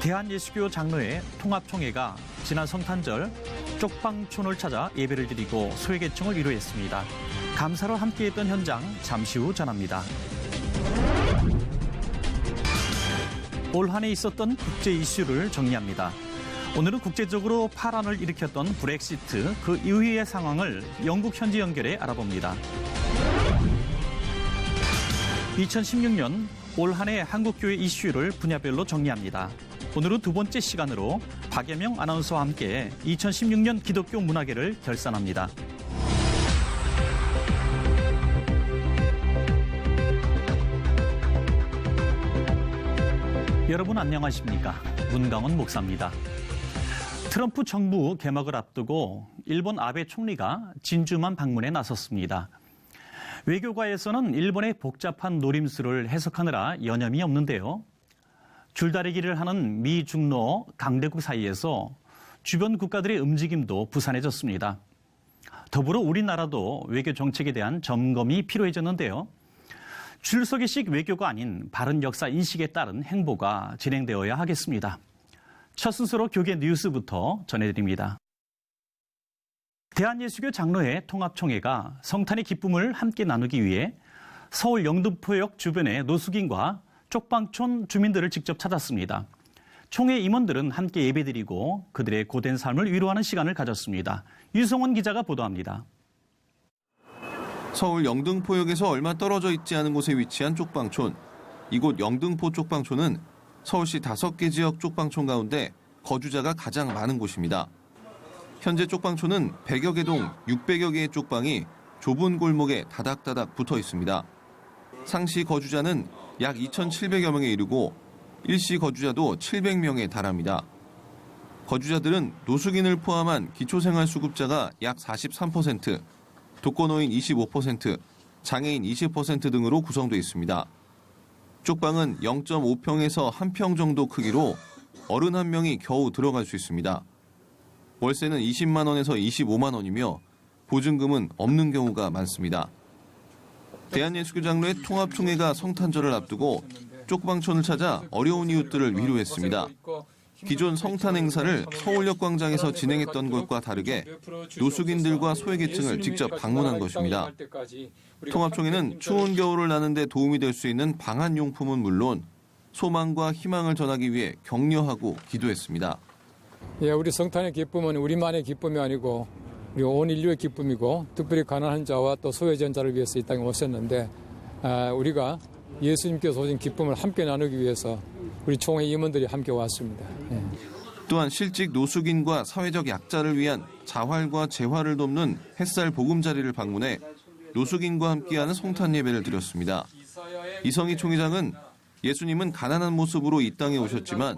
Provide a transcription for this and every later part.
대한예수교 장로회 통합총회가 지난 성탄절 쪽방촌을 찾아 예배를 드리고 소외계층을 위로했습니다. 감사로 함께했던 현장 잠시 후 전합니다. 올 한 해 있었던 국제 이슈를 정리합니다. 오늘은 국제적으로 파란을 일으켰던 브렉시트, 그 이후의 상황을 영국 현지 연결해 알아봅니다. 2016년 올 한 해 한국교회 이슈를 분야별로 정리합니다. 오늘은 두 번째 시간으로 박예명 아나운서와 함께 2016년 기독교 문화계를 결산합니다. 여러분 안녕하십니까? 문강원 목사입니다. 트럼프 정부 개막을 앞두고 일본 아베 총리가 진주만 방문에 나섰습니다. 외교가에서는 일본의 복잡한 노림수를 해석하느라 여념이 없는데요. 줄다리기를 하는 미, 중로, 강대국 사이에서 주변 국가들의 움직임도 부산해졌습니다. 더불어 우리나라도 외교 정책에 대한 점검이 필요해졌는데요. 줄서기식 외교가 아닌 바른 역사 인식에 따른 행보가 진행되어야 하겠습니다. 첫 순서로 교계 뉴스부터 전해드립니다. 대한예수교 장로회 통합총회가 성탄의 기쁨을 함께 나누기 위해 서울 영등포역 주변의 노숙인과 쪽방촌 주민들을 직접 찾았습니다. 총회 임원들은 함께 예배드리고 그들의 고된 삶을 위로하는 시간을 가졌습니다. 유성원 기자가 보도합니다. 서울 영등포역에서 얼마 떨어져 있지 않은 곳에 위치한 쪽방촌. 이곳 영등포 쪽방촌은 서울시 5개 지역 쪽방촌 가운데 거주자가 가장 많은 곳입니다. 현재 쪽방촌은 100여 개 동 600여 개의 쪽방이 좁은 골목에 다닥다닥 붙어 있습니다. 상시 거주자는 약 2,700여 명에 이르고 일시 거주자도 700명에 달합니다. 거주자들은 노숙인을 포함한 기초생활수급자가 약 43%, 독거노인 25%, 장애인 20% 등으로 구성되어 있습니다. 쪽방은 0.5평에서 1평 정도 크기로 어른 한 명이 겨우 들어갈 수 있습니다. 월세는 20만 원에서 25만 원이며 보증금은 없는 경우가 많습니다. 대한예수교 장로회 통합총회가 성탄절을 앞두고 쪽방촌을 찾아 어려운 이웃들을 위로했습니다. 기존 성탄 행사를 서울역 광장에서 진행했던 것과 다르게 노숙인들과 소외계층을 직접 방문한 것입니다. 통합총회는 추운 겨울을 나는 데 도움이 될 수 있는 방한용품은 물론 소망과 희망을 전하기 위해 격려하고 기도했습니다. 우리 성탄의 기쁨은 우리만의 기쁨이 아니고 우리 온 인류의 기쁨이고 특별히 가난한 자와 또 소외전자를 위해서 이 땅에 오셨는데 우리가 예수님께서 오신 기쁨을 함께 나누기 위해서 우리 총회 임원들이 함께 왔습니다. 또한 실직 노숙인과 사회적 약자를 위한 자활과 재활을 돕는 햇살 보금자리를 방문해 노숙인과 함께하는 성탄 예배를 드렸습니다. 이성희 총회장은 예수님은 가난한 모습으로 이 땅에 오셨지만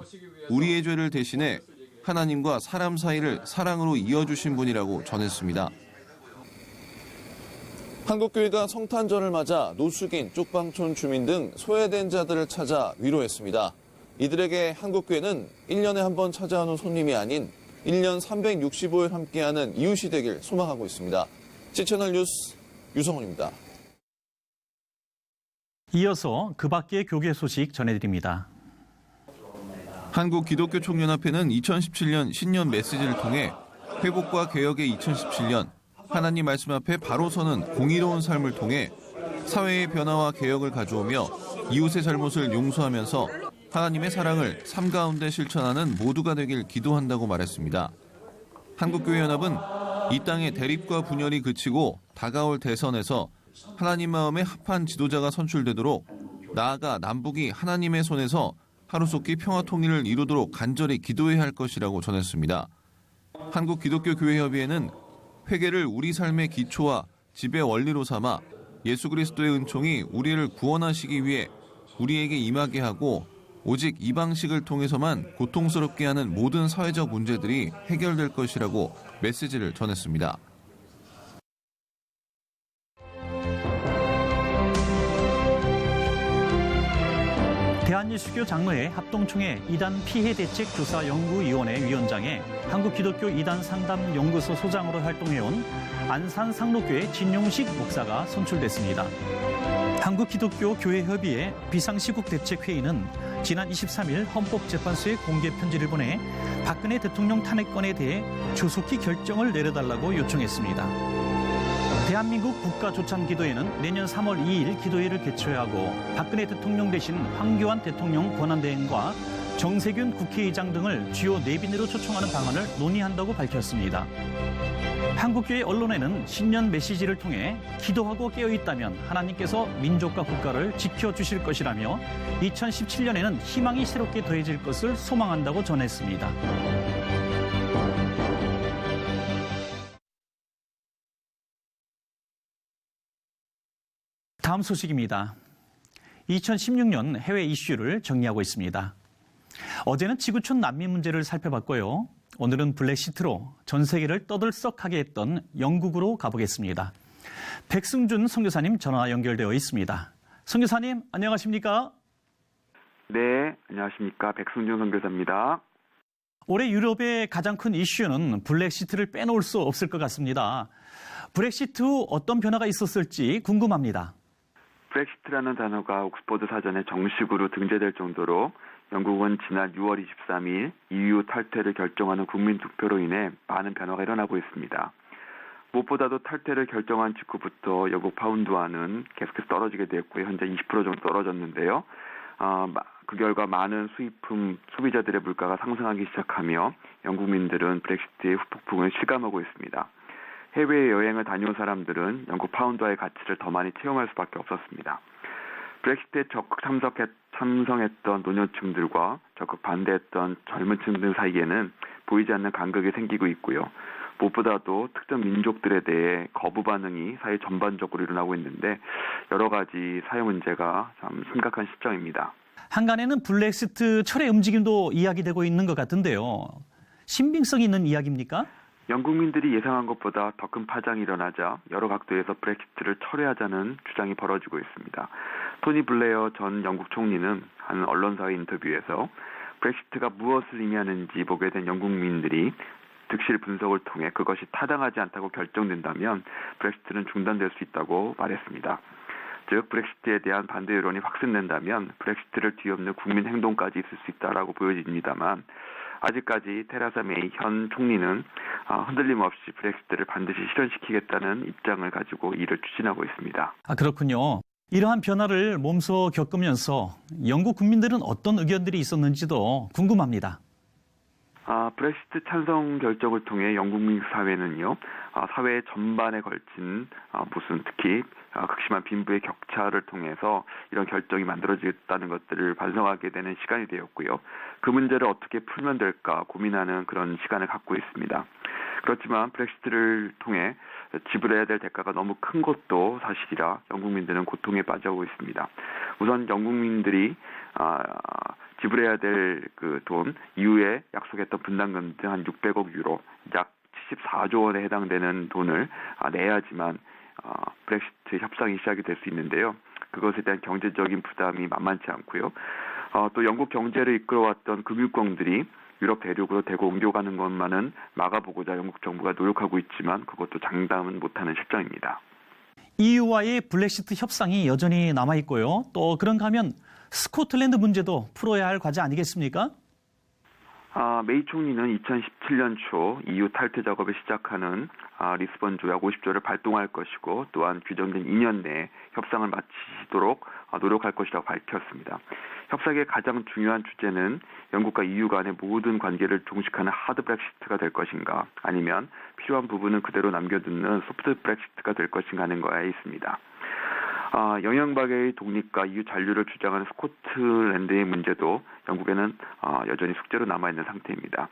우리의 죄를 대신해 하나님과 사람 사이를 사랑으로 이어주신 분이라고 전했습니다. 한국교회가 성탄절을 맞아 노숙인, 쪽방촌 주민 등 소외된 자들을 찾아 위로했습니다. 이들에게 한국교회는 1년에 한 번 찾아오는 손님이 아닌 1년 365일 함께하는 이웃이 되길 소망하고 있습니다. CCNR 뉴스 유성훈입니다. 이어서 그 밖의 교계 소식 전해드립니다. 한국기독교총연합회는 2017년 신년 메시지를 통해 회복과 개혁의 2017년, 하나님 말씀 앞에 바로 서는 공의로운 삶을 통해 사회의 변화와 개혁을 가져오며 이웃의 잘못을 용서하면서 하나님의 사랑을 삶 가운데 실천하는 모두가 되길 기도한다고 말했습니다. 한국교회연합은 이 땅의 대립과 분열이 그치고 다가올 대선에서 하나님 마음에 합한 지도자가 선출되도록 나아가 남북이 하나님의 손에서 하루속히 평화 통일을 이루도록 간절히 기도해야 할 것이라고 전했습니다. 한국기독교교회협의회는 회개를 우리 삶의 기초와 지배 원리로 삼아 예수 그리스도의 은총이 우리를 구원하시기 위해 우리에게 임하게 하고 오직 이 방식을 통해서만 고통스럽게 하는 모든 사회적 문제들이 해결될 것이라고 메시지를 전했습니다. 대한예수교 장로회 합동총회 이단 피해대책조사연구위원회 위원장에 한국기독교 이단 상담연구소 소장으로 활동해온 안산상록교회 진용식 목사가 선출됐습니다. 한국기독교 교회협의회 비상시국대책회의는 지난 23일 헌법재판소에 공개 편지를 보내 박근혜 대통령 탄핵건에 대해 조속히 결정을 내려달라고 요청했습니다. 대한민국 국가조참기도회는 내년 3월 2일 기도회를 개최하고 박근혜 대통령 대신 황교안 대통령 권한대행과 정세균 국회의장 등을 주요 4인으로 초청하는 방안을 논의한다고 밝혔습니다. 한국교회 언론에는 신년 메시지를 통해 기도하고 깨어있다면 하나님께서 민족과 국가를 지켜주실 것이라며 2017년에는 희망이 새롭게 더해질 것을 소망한다고 전했습니다. 다음 소식입니다. 2016년 해외 이슈를 정리하고 있습니다. 어제는 지구촌 난민 문제를 살펴봤고요. 오늘은 블랙시트로 전 세계를 떠들썩하게 했던 영국으로 가보겠습니다. 백승준 선교사님 전화 연결되어 있습니다. 선교사님 안녕하십니까? 네, 안녕하십니까. 백승준 선교사입니다. 올해 유럽의 가장 큰 이슈는 블랙시트를 빼놓을 수 없을 것 같습니다. 브렉시트 후 어떤 변화가 있었을지 궁금합니다. 브렉시트라는 단어가 옥스퍼드 사전에 정식으로 등재될 정도로 영국은 지난 6월 23일 EU 탈퇴를 결정하는 국민투표로 인해 많은 변화가 일어나고 있습니다. 무엇보다도 탈퇴를 결정한 직후부터 영국 파운드화는 계속해서 떨어지게 되었고요. 현재 20% 정도 떨어졌는데요. 그 결과 많은 수입품 소비자들의 물가가 상승하기 시작하며 영국민들은 브렉시트의 후폭풍을 실감하고 있습니다. 해외 여행을 다녀온 사람들은 영국 파운드화의 가치를 더 많이 체험할 수밖에 없었습니다. 브렉시트에 적극 참석했던 노년층들과 적극 반대했던 젊은 층들 사이에는 보이지 않는 간극이 생기고 있고요. 무엇보다도 특정 민족들에 대해 거부 반응이 사회 전반적으로 일어나고 있는데 여러 가지 사회 문제가 참 심각한 시점입니다. 한간에는 블랙시트 철회 움직임도 이야기되고 있는 것 같은데요. 신빙성 있는 이야기입니까? 영국민들이 예상한 것보다 더 큰 파장이 일어나자 여러 각도에서 브렉시트를 철회하자는 주장이 벌어지고 있습니다. 토니 블레어 전 영국 총리는 한 언론사의 인터뷰에서 브렉시트가 무엇을 의미하는지 보게 된 영국민들이 득실 분석을 통해 그것이 타당하지 않다고 결정된다면 브렉시트는 중단될 수 있다고 말했습니다. 즉 브렉시트에 대한 반대 여론이 확산된다면 브렉시트를 뒤엎는 국민 행동까지 있을 수 있다라고 보여집니다만 아직까지 테레사 메이 현 총리는 흔들림 없이 브렉시트를 반드시 실현시키겠다는 입장을 가지고 이를 추진하고 있습니다. 그렇군요. 이러한 변화를 몸소 겪으면서 영국 국민들은 어떤 의견들이 있었는지도 궁금합니다. 브렉시트 찬성 결정을 통해 영국민 사회는요, 사회 전반에 걸친 특히 극심한 빈부의 격차를 통해서 이런 결정이 만들어지겠다는 것들을 반성하게 되는 시간이 되었고요. 그 문제를 어떻게 풀면 될까 고민하는 그런 시간을 갖고 있습니다. 그렇지만 브렉시트를 통해 지불해야 될 대가가 너무 큰 것도 사실이라 영국민들은 고통에 빠져오고 있습니다. 우선 영국민들이 지불해야 될 그 돈 이후에 약속했던 분담금 등 한 600억 유로, 약 74조 원에 해당되는 돈을 내야지만 브렉시트 협상이 시작이 될 수 있는데요. 그것에 대한 경제적인 부담이 만만치 않고요. 또 영국 경제를 이끌어왔던 금융권들이 유럽 대륙으로 대거 옮겨가는 것만은 막아보고자 영국 정부가 노력하고 있지만 그것도 장담은 못하는 실정입니다. EU와의 블랙시트 협상이 여전히 남아있고요. 또 그런가 하면 스코틀랜드 문제도 풀어야 할 과제 아니겠습니까? 메이 총리는 2017년 초 EU 탈퇴 작업을 시작하는 리스본 조약 50조를 발동할 것이고 또한 규정된 2년 내에 협상을 마치도록 노력할 것이라고 밝혔습니다. 협상의 가장 중요한 주제는 영국과 EU 간의 모든 관계를 종식하는 하드 브렉시트가 될 것인가 아니면 필요한 부분은 그대로 남겨두는 소프트 브렉시트가 될 것인가 하는 거에 있습니다. 영향박의 독립과 EU 잔류를 주장하는 스코틀랜드의 문제도 영국에는 여전히 숙제로 남아있는 상태입니다.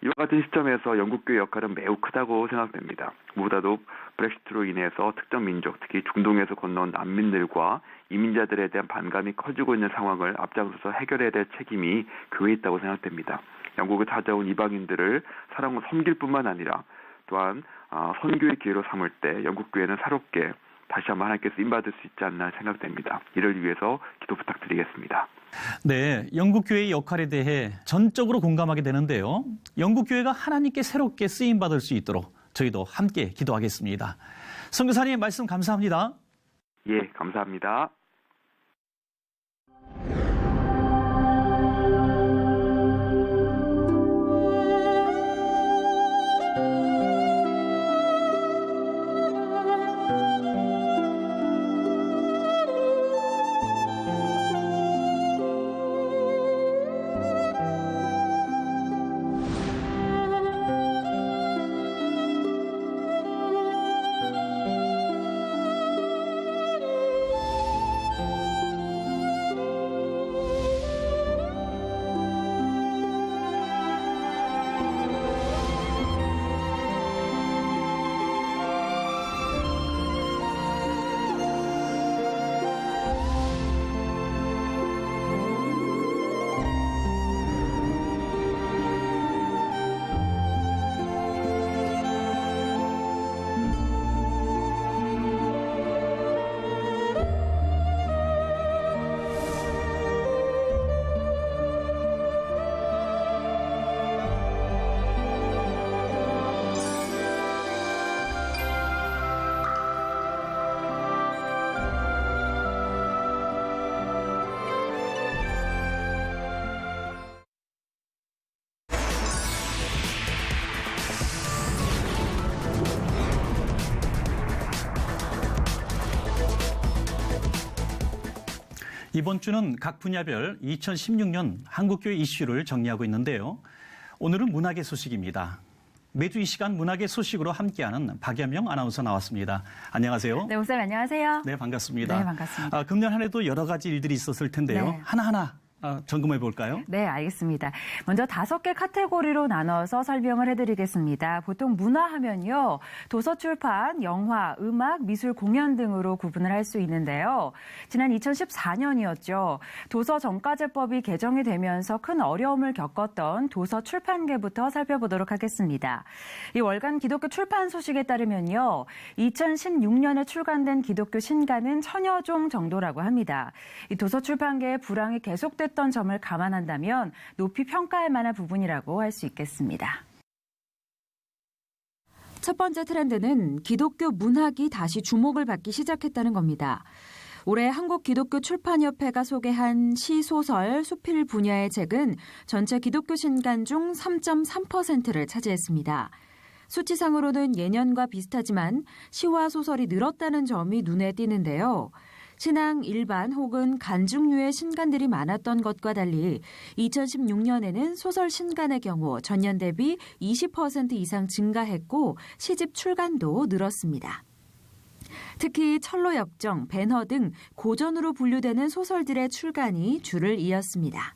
이와 같은 시점에서 영국교회 역할은 매우 크다고 생각됩니다. 무엇보다도 브렉시트로 인해서 특정 민족, 특히 중동에서 건너온 난민들과 이민자들에 대한 반감이 커지고 있는 상황을 앞장서서 해결해야 될 책임이 교회에 있다고 생각됩니다. 영국을 찾아온 이방인들을 사랑으로 섬길 뿐만 아니라 또한 선교의 기회로 삼을 때 영국교회는 새롭게 다시 한번 하나님께 쓰임받을 수 있지 않나 생각됩니다. 이를 위해서 기도 부탁드리겠습니다. 네, 영국교회의 역할에 대해 전적으로 공감하게 되는데요. 영국교회가 하나님께 새롭게 쓰임받을 수 있도록 저희도 함께 기도하겠습니다. 선교사님 말씀 감사합니다. 예, 감사합니다. 이번 주는 각 분야별 2016년 한국교회 이슈를 정리하고 있는데요. 오늘은 문학의 소식입니다. 매주 이 시간 문학의 소식으로 함께하는 박연명 아나운서 나왔습니다. 안녕하세요. 네, 목사님 안녕하세요. 네, 반갑습니다. 네, 반갑습니다. 금년 한 해도 여러 가지 일들이 있었을 텐데요. 네. 하나하나 점검해 볼까요? 네, 알겠습니다. 먼저 5개 카테고리로 나눠서 설명을 해드리겠습니다. 보통 문화하면요, 도서 출판, 영화, 음악, 미술, 공연 등으로 구분을 할 수 있는데요. 지난 2014년이었죠. 도서 정가제법이 개정이 되면서 큰 어려움을 겪었던 도서 출판계부터 살펴보도록 하겠습니다. 이 월간 기독교 출판 소식에 따르면요, 2016년에 출간된 기독교 신간은 1000여 종 정도라고 합니다. 이 도서 출판계의 불황이 계속됐던 점을 감안한다면 높이 평가할 만한 부분이라고 할 수 있겠습니다. 첫 번째 트렌드는 기독교 문학이 다시 주목을 받기 시작했다는 겁니다. 올해 한국기독교출판협회가 소개한 시, 소설, 수필 분야의 책은 전체 기독교 신간 중 3.3%를 차지했습니다. 수치상으로는 예년과 비슷하지만 시와 소설이 늘었다는 점이 눈에 띄는데요. 신앙, 일반 혹은 간중류의 신간들이 많았던 것과 달리 2016년에는 소설 신간의 경우 전년 대비 20% 이상 증가했고 시집 출간도 늘었습니다. 특히 철로 역정, 배너 등 고전으로 분류되는 소설들의 출간이 줄을 이었습니다.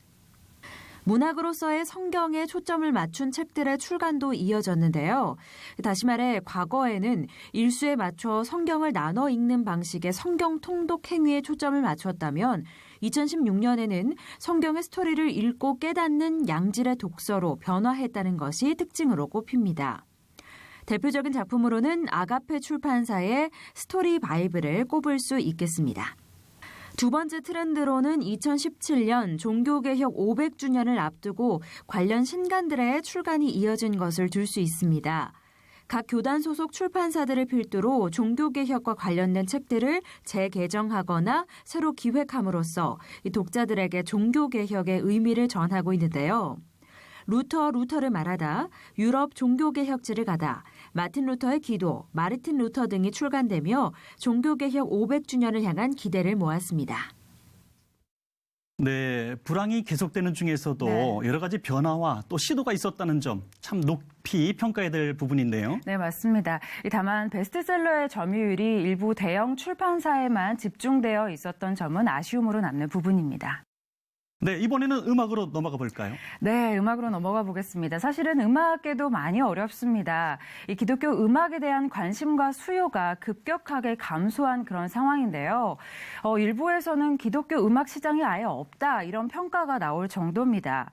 문학으로서의 성경에 초점을 맞춘 책들의 출간도 이어졌는데요. 다시 말해 과거에는 일수에 맞춰 성경을 나눠 읽는 방식의 성경 통독 행위에 초점을 맞췄다면 2016년에는 성경의 스토리를 읽고 깨닫는 양질의 독서로 변화했다는 것이 특징으로 꼽힙니다. 대표적인 작품으로는 아가페 출판사의 스토리 바이블을 꼽을 수 있겠습니다. 두 번째 트렌드로는 2017년 종교개혁 500주년을 앞두고 관련 신간들의 출간이 이어진 것을 들 수 있습니다. 각 교단 소속 출판사들을 필두로 종교개혁과 관련된 책들을 재개정하거나 새로 기획함으로써 독자들에게 종교개혁의 의미를 전하고 있는데요. 루터를 말하다, 유럽 종교개혁지를 가다, 마틴 루터의 기도, 마르틴 루터 등이 출간되며 종교개혁 500주년을 향한 기대를 모았습니다. 네, 불황이 계속되는 중에서도 네. 여러 가지 변화와 또 시도가 있었다는 점 참 높이 평가해야 될 부분인데요. 네, 맞습니다. 다만 베스트셀러의 점유율이 일부 대형 출판사에만 집중되어 있었던 점은 아쉬움으로 남는 부분입니다. 네, 이번에는 음악으로 넘어가 볼까요? 네, 음악으로 넘어가 보겠습니다. 사실은 음악계도 많이 어렵습니다. 이 기독교 음악에 대한 관심과 수요가 급격하게 감소한 그런 상황인데요. 일부에서는 기독교 음악 시장이 아예 없다 이런 평가가 나올 정도입니다.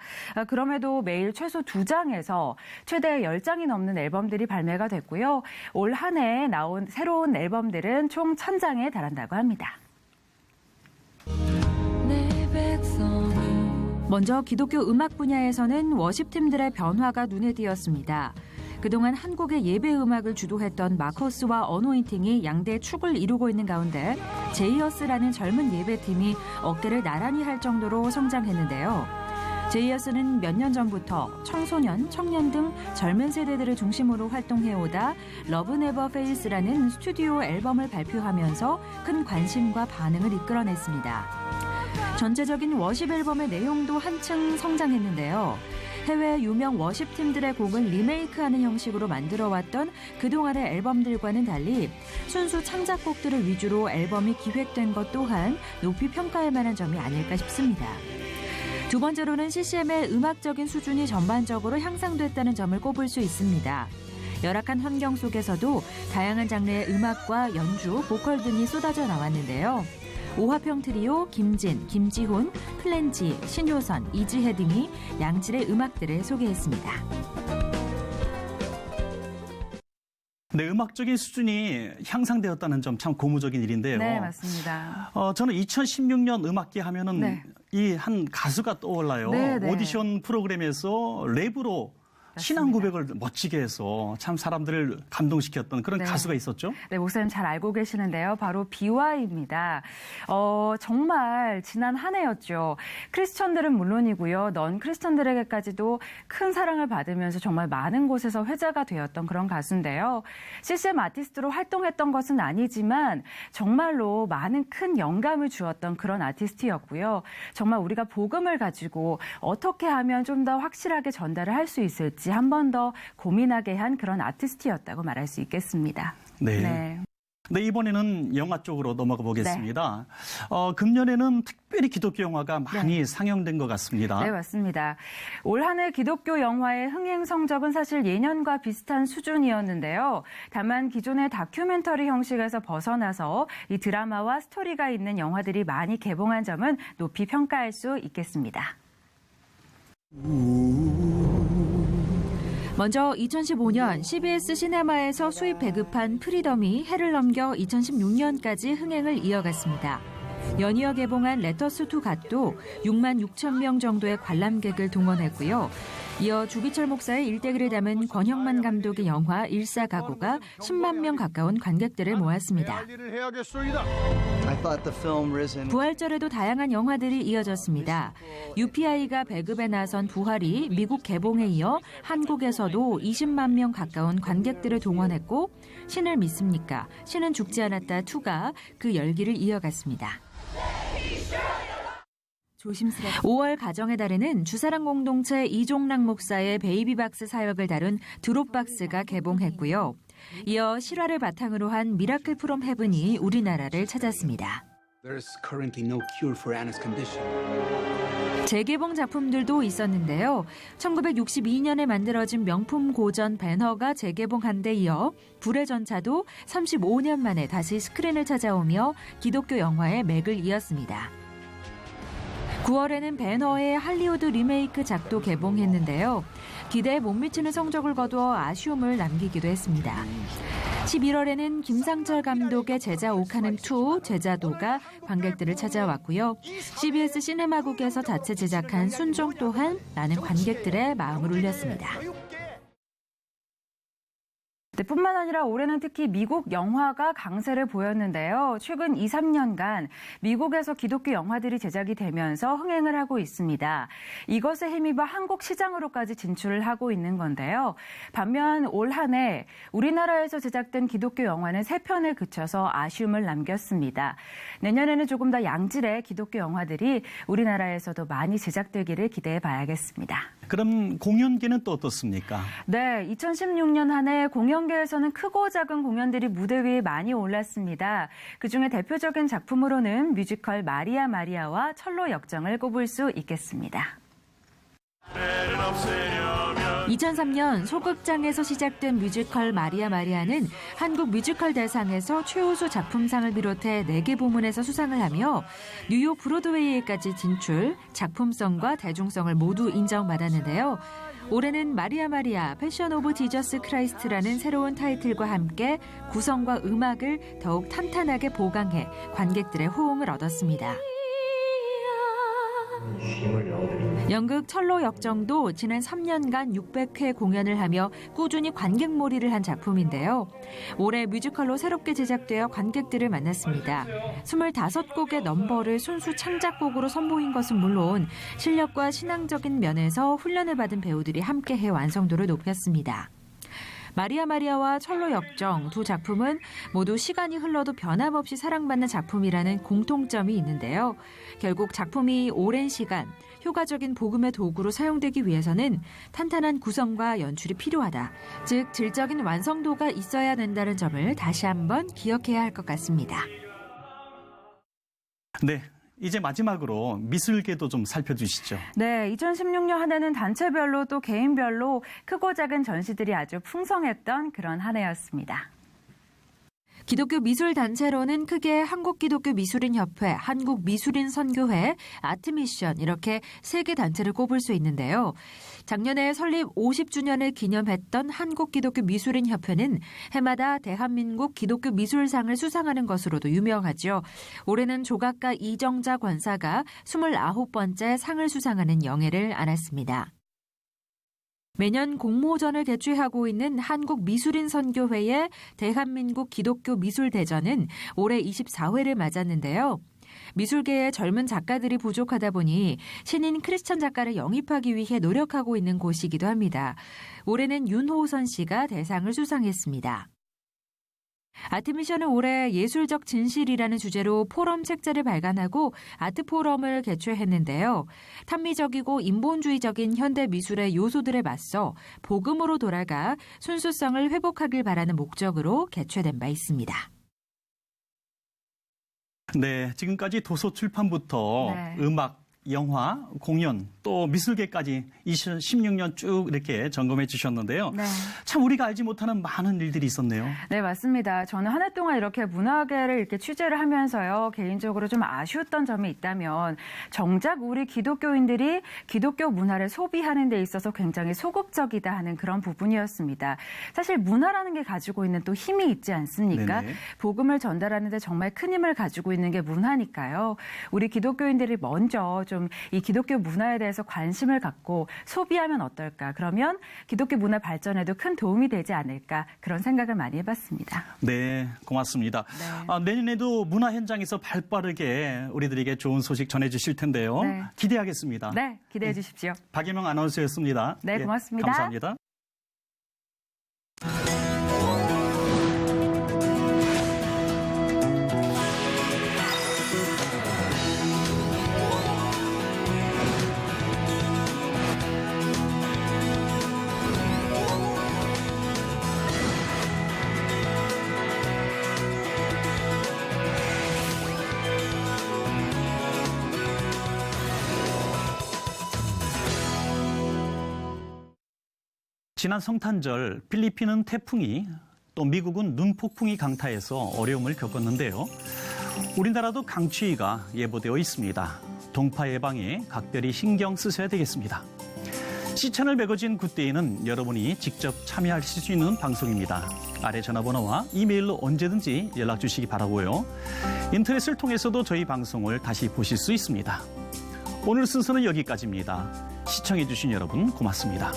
그럼에도 매일 최소 2장에서 최대 10장이 넘는 앨범들이 발매가 됐고요. 올 한 해 나온 새로운 앨범들은 총 1000장에 달한다고 합니다. 먼저 기독교 음악 분야에서는 워십팀들의 변화가 눈에 띄었습니다. 그동안 한국의 예배 음악을 주도했던 마커스와 어노인팅이 양대 축을 이루고 있는 가운데 제이어스라는 젊은 예배팀이 어깨를 나란히 할 정도로 성장했는데요. 제이어스는 몇 년 전부터 청소년, 청년 등 젊은 세대들을 중심으로 활동해오다 러브 네버 페일스라는 스튜디오 앨범을 발표하면서 큰 관심과 반응을 이끌어냈습니다. 전체적인 워십 앨범의 내용도 한층 성장했는데요. 해외 유명 워십팀들의 곡을 리메이크하는 형식으로 만들어왔던 그동안의 앨범들과는 달리 순수 창작곡들을 위주로 앨범이 기획된 것 또한 높이 평가할 만한 점이 아닐까 싶습니다. 두 번째로는 CCM의 음악적인 수준이 전반적으로 향상됐다는 점을 꼽을 수 있습니다. 열악한 환경 속에서도 다양한 장르의 음악과 연주, 보컬 등이 쏟아져 나왔는데요. 오화평 트리오, 김진, 김지훈, 플랜지, 신효선, 이지혜 등이 양질의 음악들을 소개했습니다. 네, 음악적인 수준이 향상되었다는 점 참 고무적인 일인데요. 네, 맞습니다. 저는 2016년 음악계 하면은 네. 이 한 가수가 떠올라요. 네, 네. 오디션 프로그램에서 랩으로 신앙 고백을 멋지게 해서 참 사람들을 감동시켰던 그런 네. 가수가 있었죠. 네, 목사님 잘 알고 계시는데요. 바로 BY입니다. 정말 지난 한 해였죠. 크리스천들은 물론이고요. 넌 크리스천들에게까지도 큰 사랑을 받으면서 정말 많은 곳에서 회자가 되었던 그런 가수인데요. CCM 아티스트로 활동했던 것은 아니지만 정말로 많은 큰 영감을 주었던 그런 아티스트였고요. 정말 우리가 복음을 가지고 어떻게 하면 좀 더 확실하게 전달을 할 수 있을지 한 번 더 고민하게 한 그런 아티스트였다고 말할 수 있겠습니다. 네. 네, 이번에는 영화 쪽으로 넘어가 보겠습니다. 금년에는 특별히 기독교 영화가 많이 상영된 것 같습니다. 네, 맞습니다. 올 한 해 기독교 영화의 흥행 성적은 사실 예년과 비슷한 수준이었는데요. 다만 기존의 다큐멘터리 형식에서 벗어나서 이 드라마와 스토리가 있는 영화들이 많이 개봉한 점은 높이 평가할 수 있겠습니다. 먼저 2015년 CBS 시네마에서 수입 배급한 프리덤이 해를 넘겨 2016년까지 흥행을 이어갔습니다. 연이어 개봉한 레터스2 갓도 6만 6천 명 정도의 관람객을 동원했고요. 이어 주기철 목사의 일대기를 담은 권형만 감독의 영화 일사가구가 10만 명 가까운 관객들을 모았습니다. 부활절에도 다양한 영화들이 이어졌습니다. UPI가 배급에 나선 부활이 미국 개봉에 이어 한국에서도 20만 명 가까운 관객들을 동원했고 신을 믿습니까? 신은 죽지 않았다 2가 그 열기를 이어갔습니다. 5월 가정의 달에는 주사랑 공동체 이종락 목사의 베이비박스 사역을 다룬 드롭박스가 개봉했고요. 이어 실화를 바탕으로 한 미라클 프롬 헤븐이 우리나라를 찾았습니다. 재개봉 작품들도 있었는데요. 1962년에 만들어진 명품 고전 배너가 재개봉한 데 이어 불의 전차도 35년 만에 다시 스크린을 찾아오며 기독교 영화의 맥을 이었습니다. 9월에는 배너의 할리우드 리메이크 작도 개봉했는데요. 기대에 못 미치는 성적을 거두어 아쉬움을 남기기도 했습니다. 11월에는 김상철 감독의 제자 오카는2 제자도가 관객들을 찾아왔고요. CBS 시네마국에서 자체 제작한 순종 또한 많은 관객들의 마음을 울렸습니다. 네, 뿐만 아니라 올해는 특히 미국 영화가 강세를 보였는데요. 최근 2, 3년간 미국에서 기독교 영화들이 제작이 되면서 흥행을 하고 있습니다. 이것에 힘입어 한국 시장으로까지 진출을 하고 있는 건데요. 반면 올 한 해 우리나라에서 제작된 기독교 영화는 3편에 그쳐서 아쉬움을 남겼습니다. 내년에는 조금 더 양질의 기독교 영화들이 우리나라에서도 많이 제작되기를 기대해 봐야겠습니다. 그럼 공연계는 또 어떻습니까? 네, 2016년 한 해 공연계에서는 크고 작은 공연들이 무대 위에 많이 올랐습니다. 그중에 대표적인 작품으로는 뮤지컬 마리아 마리아와 철로 역정을 꼽을 수 있겠습니다. 2003년 소극장에서 시작된 뮤지컬 마리아 마리아는 한국 뮤지컬 대상에서 최우수 작품상을 비롯해 4개 부문에서 수상을 하며 뉴욕 브로드웨이에까지 진출, 작품성과 대중성을 모두 인정받았는데요. 올해는 마리아 마리아 패션 오브 지저스 크라이스트라는 새로운 타이틀과 함께 구성과 음악을 더욱 탄탄하게 보강해 관객들의 호응을 얻었습니다. 연극 철로 역정도 지난 3년간 600회 공연을 하며 꾸준히 관객몰이를 한 작품인데요. 올해 뮤지컬로 새롭게 제작되어 관객들을 만났습니다. 25곡의 넘버를 순수 창작곡으로 선보인 것은 물론 실력과 신앙적인 면에서 훈련을 받은 배우들이 함께해 완성도를 높였습니다. 마리아 마리아와 철로 역정 2 작품은 모두 시간이 흘러도 변함없이 사랑받는 작품이라는 공통점이 있는데요. 결국 작품이 오랜 시간 효과적인 복음의 도구로 사용되기 위해서는 탄탄한 구성과 연출이 필요하다. 즉 질적인 완성도가 있어야 된다는 점을 다시 한번 기억해야 할 것 같습니다. 네. 이제 마지막으로 미술계도 좀 살펴주시죠. 네, 2016년 한 해는 단체별로 또 개인별로 크고 작은 전시들이 아주 풍성했던 그런 한 해였습니다. 기독교 미술단체로는 크게 한국기독교미술인협회, 한국미술인선교회, 아트미션 이렇게 3개 단체를 꼽을 수 있는데요. 작년에 설립 50주년을 기념했던 한국기독교미술인협회는 해마다 대한민국 기독교미술상을 수상하는 것으로도 유명하죠. 올해는 조각가 이정자 권사가 29번째 상을 수상하는 영예를 안았습니다. 매년 공모전을 개최하고 있는 한국미술인선교회의 대한민국 기독교 미술대전은 올해 24회를 맞았는데요. 미술계의 젊은 작가들이 부족하다 보니 신인 크리스천 작가를 영입하기 위해 노력하고 있는 곳이기도 합니다. 올해는 윤호선 씨가 대상을 수상했습니다. 아트미션은 올해 예술적 진실이라는 주제로 포럼 책자를 발간하고 아트포럼을 개최했는데요. 탄미적이고 인본주의적인 현대 미술의 요소들에 맞서 복음으로 돌아가 순수성을 회복하길 바라는 목적으로 개최된 바 있습니다. 네, 지금까지 도서출판부터 네. 음악, 영화, 공연, 또 미술계까지 2016년 쭉 이렇게 점검해 주셨는데요. 네. 참 우리가 알지 못하는 많은 일들이 있었네요. 네, 맞습니다. 저는 한 해 동안 이렇게 문화계를 이렇게 취재를 하면서요, 개인적으로 좀 아쉬웠던 점이 있다면, 정작 우리 기독교인들이 기독교 문화를 소비하는 데 있어서 굉장히 소극적이다 하는 그런 부분이었습니다. 사실 문화라는 게 가지고 있는 또 힘이 있지 않습니까? 네네. 복음을 전달하는 데 정말 큰 힘을 가지고 있는 게 문화니까요. 우리 기독교인들이 먼저 좀 이 기독교 문화에 대해서 관심을 갖고 소비하면 어떨까? 그러면 기독교 문화 발전에도 큰 도움이 되지 않을까? 그런 생각을 많이 해봤습니다. 네, 고맙습니다. 네. 내년에도 문화 현장에서 발빠르게 우리들에게 좋은 소식 전해주실 텐데요. 네. 기대하겠습니다. 네, 기대해 주십시오. 박예명 아나운서였습니다. 네, 고맙습니다. 감사합니다. 지난 성탄절 필리핀은 태풍이 또 미국은 눈폭풍이 강타해서 어려움을 겪었는데요. 우리나라도 강추위가 예보되어 있습니다. 동파 예방에 각별히 신경 쓰셔야 되겠습니다. 시천을 메거진 굿데이는 여러분이 직접 참여하실 수 있는 방송입니다. 아래 전화번호와 이메일로 언제든지 연락 주시기 바라고요. 인터넷을 통해서도 저희 방송을 다시 보실 수 있습니다. 오늘 순서는 여기까지입니다. 시청해주신 여러분 고맙습니다.